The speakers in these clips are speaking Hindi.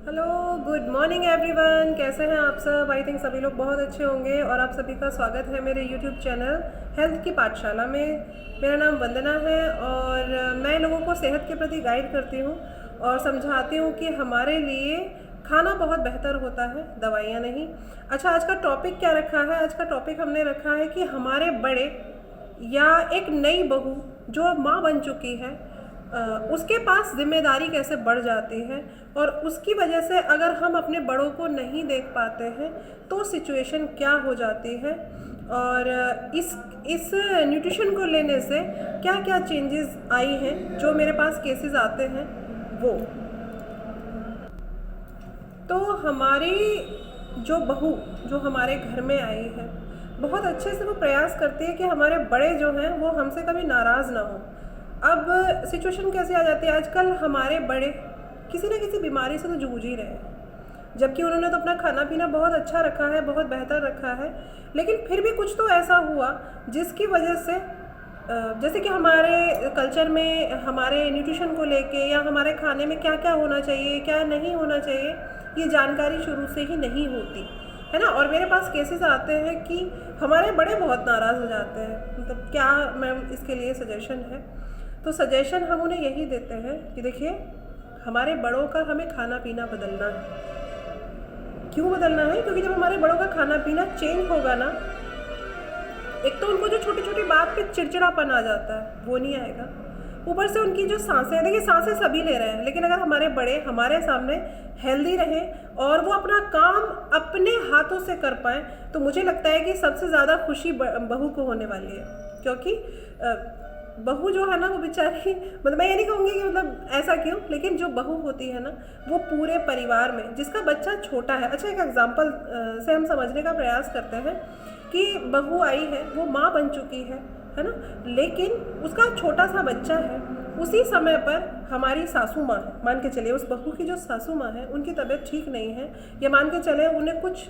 Hello, good morning everyone. कैसे हैं आप सब? आई थिंक सभी लोग बहुत अच्छे होंगे और आप सभी का स्वागत है मेरे यूट्यूब चैनल हेल्थ की पाठशाला में। मेरा नाम वंदना है और मैं लोगों को सेहत के प्रति गाइड करती हूँ और समझाती हूँ कि हमारे लिए खाना बहुत बेहतर होता है, दवाइयाँ नहीं। अच्छा, आज का टॉपिक क्या रखा है? आज का टॉपिक हमने रखा है कि हमारे बड़े या एक नई बहू जो माँ बन चुकी है उसके पास जिम्मेदारी कैसे बढ़ जाती है और उसकी वजह से अगर हम अपने बड़ों को नहीं देख पाते हैं तो सिचुएशन क्या हो जाती है और इस न्यूट्रिशन को लेने से क्या क्या चेंजेस आई हैं जो मेरे पास केसेस आते हैं वो। तो हमारी जो बहू जो हमारे घर में आई है बहुत अच्छे से वो प्रयास करती है कि हमारे बड़े जो हैं वो हमसे कभी नाराज़ ना हो। अब सिचुएशन कैसे आ जाती है, आजकल हमारे बड़े किसी न किसी बीमारी से तो जूझ ही रहे हैं, जबकि उन्होंने तो अपना खाना पीना बहुत अच्छा रखा है, बहुत बेहतर रखा है, लेकिन फिर भी कुछ तो ऐसा हुआ जिसकी वजह से जैसे कि हमारे कल्चर में हमारे न्यूट्रिशन को लेके या हमारे खाने में क्या क्या होना चाहिए क्या नहीं होना चाहिए ये जानकारी शुरू से ही नहीं होती है ना। और मेरे पास केसेस आते हैं कि हमारे बड़े बहुत नाराज़ हो जाते हैं। मतलब क्या मैम इसके लिए सजेशन है? तो सजेशन हम उन्हें यही देते हैं कि देखिए, हमारे बड़ों का हमें खाना पीना बदलना है। क्यों बदलना है? क्योंकि जब हमारे बड़ों का खाना पीना चेंज होगा ना, एक तो उनको जो छोटी छोटी बात पे चिड़चिड़ापन आ जाता है वो नहीं आएगा। ऊपर से उनकी जो सांसें, देखिए सांसें सभी ले रहे हैं, लेकिन अगर हमारे बड़े हमारे सामने हेल्दी रहें और वो अपना काम अपने हाथों से कर पाएँ तो मुझे लगता है कि सबसे ज़्यादा खुशी बहू को होने वाली है। क्योंकि बहू जो है ना वो बेचारी, मतलब मैं ये नहीं कहूँगी कि मतलब ऐसा क्यों, लेकिन जो बहू होती है ना वो पूरे परिवार में जिसका बच्चा छोटा है। अच्छा, एक एग्जांपल से हम समझने का प्रयास करते हैं कि बहू आई है, वो माँ बन चुकी है ना, लेकिन उसका छोटा सा बच्चा है। उसी समय पर हमारी सासू माँ है, मान के चलिए उस बहू की जो सासू माँ है उनकी तबीयत ठीक नहीं है, या मान के चले उन्हें कुछ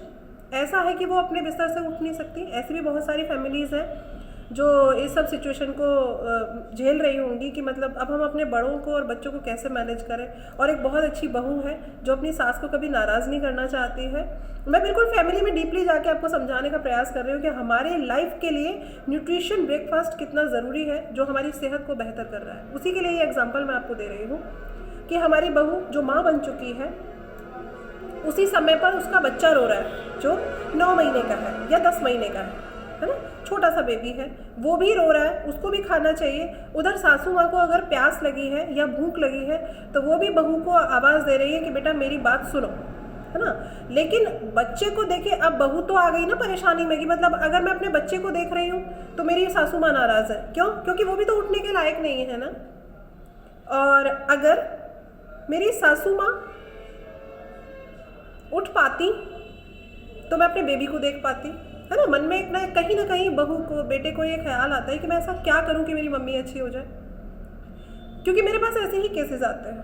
ऐसा है कि वो अपने बिस्तर से उठ नहीं सकती। ऐसी भी बहुत सारी फैमिलीज़ हैं जो इस सब सिचुएशन को झेल रही होंगी कि मतलब अब हम अपने बड़ों को और बच्चों को कैसे मैनेज करें। और एक बहुत अच्छी बहू है जो अपनी सास को कभी नाराज़ नहीं करना चाहती है। मैं बिल्कुल फैमिली में डीपली जाके आपको समझाने का प्रयास कर रही हूँ कि हमारे लाइफ के लिए न्यूट्रिशन ब्रेकफास्ट कितना ज़रूरी है जो हमारी सेहत को बेहतर कर रहा है। उसी के लिए ये एग्जाम्पल मैं आपको दे रही हूँ कि हमारी बहू जो माँ बन चुकी है, उसी समय पर उसका बच्चा रो रहा है जो 9 महीने का है या 10 महीने का है ना, छोटा सा बेबी है, वो भी रो रहा है, उसको भी खाना चाहिए। उधर सासू माँ को अगर प्यास लगी है या भूख लगी है तो वो भी बहू को आवाज़ दे रही है कि बेटा मेरी बात सुनो, है ना। लेकिन बच्चे को देखिए, अब बहू तो आ गई ना परेशानी में कि मतलब अगर मैं अपने बच्चे को देख रही हूँ तो मेरी सासू माँ नाराज़ है। क्यों? क्योंकि वो भी तो उठने के लायक नहीं है ना। और अगर मेरी सासू माँ उठ पाती तो मैं अपने बेबी को देख पाती, है ना। मन में एक ना कहीं बहू को, बेटे को ये ख्याल आता है कि मैं ऐसा क्या करूं कि मेरी मम्मी अच्छी हो जाए। क्योंकि मेरे पास ऐसे ही केसेस आते हैं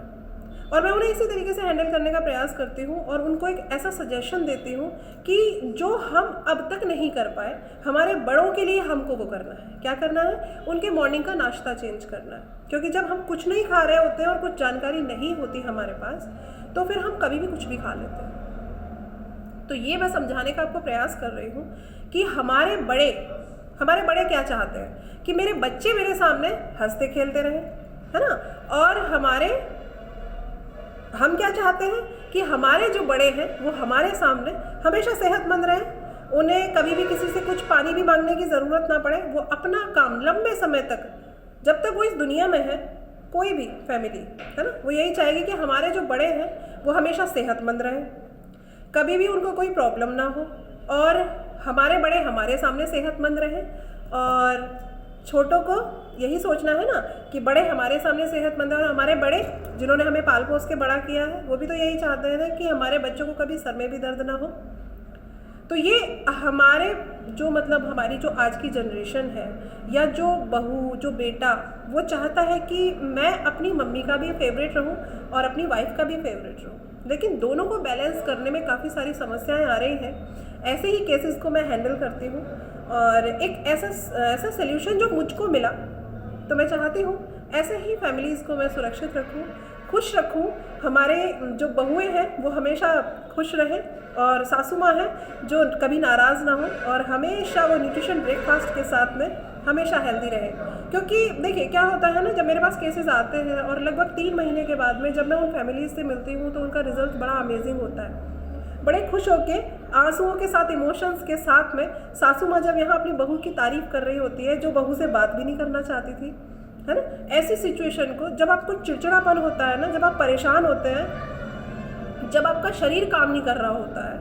और मैं उन्हें इसी तरीके से हैंडल करने का प्रयास करती हूँ और उनको एक ऐसा सजेशन देती हूँ कि जो हम अब तक नहीं कर पाए, हमारे बड़ों के लिए हमको वो करना है। क्या करना है? उनके मॉर्निंग का नाश्ता चेंज करना है। क्योंकि जब हम कुछ नहीं खा रहे होते हैं और कुछ जानकारी नहीं होती हमारे पास, तो फिर हम कभी भी कुछ भी खा लेते हैं। तो ये मैं समझाने का आपको प्रयास कर रही हूँ कि हमारे बड़े क्या चाहते हैं कि मेरे बच्चे मेरे सामने हंसते खेलते रहें, है ना। और हम क्या चाहते हैं कि हमारे जो बड़े हैं वो हमारे सामने हमेशा सेहतमंद रहें, उन्हें कभी भी किसी से कुछ पानी भी मांगने की ज़रूरत ना पड़े। वो अपना काम लंबे समय तक, जब तक वो इस दुनिया में है, कोई भी फैमिली है ना, वो यही चाहेगी कि हमारे जो बड़े हैं वो हमेशा सेहतमंद रहें, कभी भी उनको कोई प्रॉब्लम ना हो और हमारे बड़े हमारे सामने सेहतमंद रहें। और छोटों को यही सोचना है ना कि बड़े हमारे सामने सेहतमंद हैं और हमारे बड़े जिन्होंने हमें पाल पोस के बड़ा किया है वो भी तो यही चाहते हैं ना कि हमारे बच्चों को कभी सर में भी दर्द ना हो। तो ये हमारे जो मतलब हमारी जो आज की जनरेशन है या जो बहू जो बेटा, वो चाहता है कि मैं अपनी मम्मी का भी फेवरेट रहूं और अपनी वाइफ का भी फेवरेट रहूं, लेकिन दोनों को बैलेंस करने में काफ़ी सारी समस्याएं आ रही हैं। ऐसे ही केसेस को मैं हैंडल करती हूँ और एक ऐसा सल्यूशन जो मुझको मिला, तो मैं चाहती हूँ ऐसे ही फैमिलीज़ को मैं सुरक्षित रखूँ, खुश रखूं, हमारे जो बहुएं हैं वो हमेशा खुश रहें, और सासू माँ हैं जो कभी नाराज़ ना हो, और हमेशा वो न्यूट्रिशन ब्रेकफास्ट के साथ में हमेशा हेल्दी रहे। क्योंकि देखिए क्या होता है ना, जब मेरे पास केसेस आते हैं और लगभग 3 महीने के बाद में जब मैं उन फैमिलीज से मिलती हूँ तो उनका रिजल्ट बड़ा अमेजिंग होता है। बड़े खुश होके आंसुओं के साथ, इमोशंस के साथ में सासू माँ जब यहाँ अपनी बहू की तारीफ कर रही होती है, जो बहू से बात भी नहीं करना चाहती थी, है ना। ऐसी सिचुएशन को, जब आपको चिड़चिड़ापन होता है ना, जब आप परेशान होते हैं, जब आपका शरीर काम नहीं कर रहा होता है,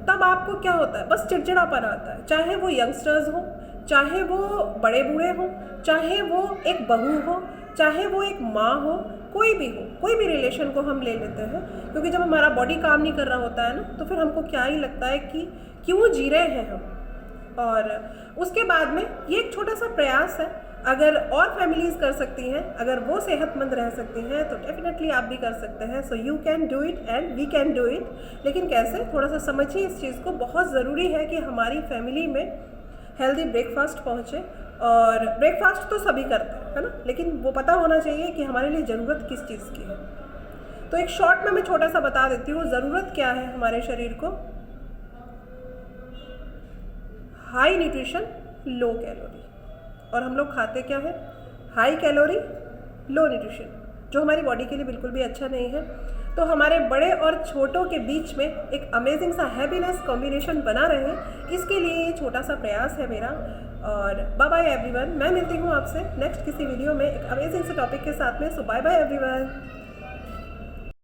तब आपको क्या होता है, बस चिड़चिड़ापन आता है। चाहे वो यंगस्टर्स हो, चाहे वो बड़े बूढ़े हो, चाहे वो एक बहू हो, चाहे वो एक माँ हो, कोई भी हो, कोई भी रिलेशन को हम ले लेते हैं। क्योंकि जब हमारा बॉडी काम नहीं कर रहा होता है ना, तो फिर हमको क्या ही लगता है कि क्यों जी रहे हैं हम। और उसके बाद में ये एक छोटा सा प्रयास है, अगर और फैमिलीज़ कर सकती हैं, अगर वो सेहतमंद रह सकती हैं, तो डेफिनेटली आप भी कर सकते हैं। So you can do it and we can do it. लेकिन कैसे, थोड़ा सा समझिए इस चीज़ को। बहुत ज़रूरी है कि हमारी फैमिली में हेल्दी ब्रेकफास्ट पहुँचे, और ब्रेकफास्ट तो सभी करते हैं, है ना, लेकिन वो पता होना चाहिए कि हमारे लिए ज़रूरत किस चीज़ की है। तो एक शॉर्ट में मैं छोटा सा बता देती हूँ, ज़रूरत क्या है हमारे शरीर को। High nutrition, low calorie. और हम लोग खाते क्या है, हाई कैलोरी लो न्यूट्रिशन, जो हमारी बॉडी के लिए बिल्कुल भी अच्छा नहीं है। तो हमारे बड़े और छोटों के बीच में एक अमेजिंग सा हैप्पीनेस कॉम्बिनेशन बना रहे, इसके लिए ये छोटा सा प्रयास है मेरा। और बाय बाय एवरीवन, मैं मिलती हूँ आपसे नेक्स्ट किसी वीडियो में एक अमेजिंग से टॉपिक के साथ में। सो बाय बाय एवरीवन।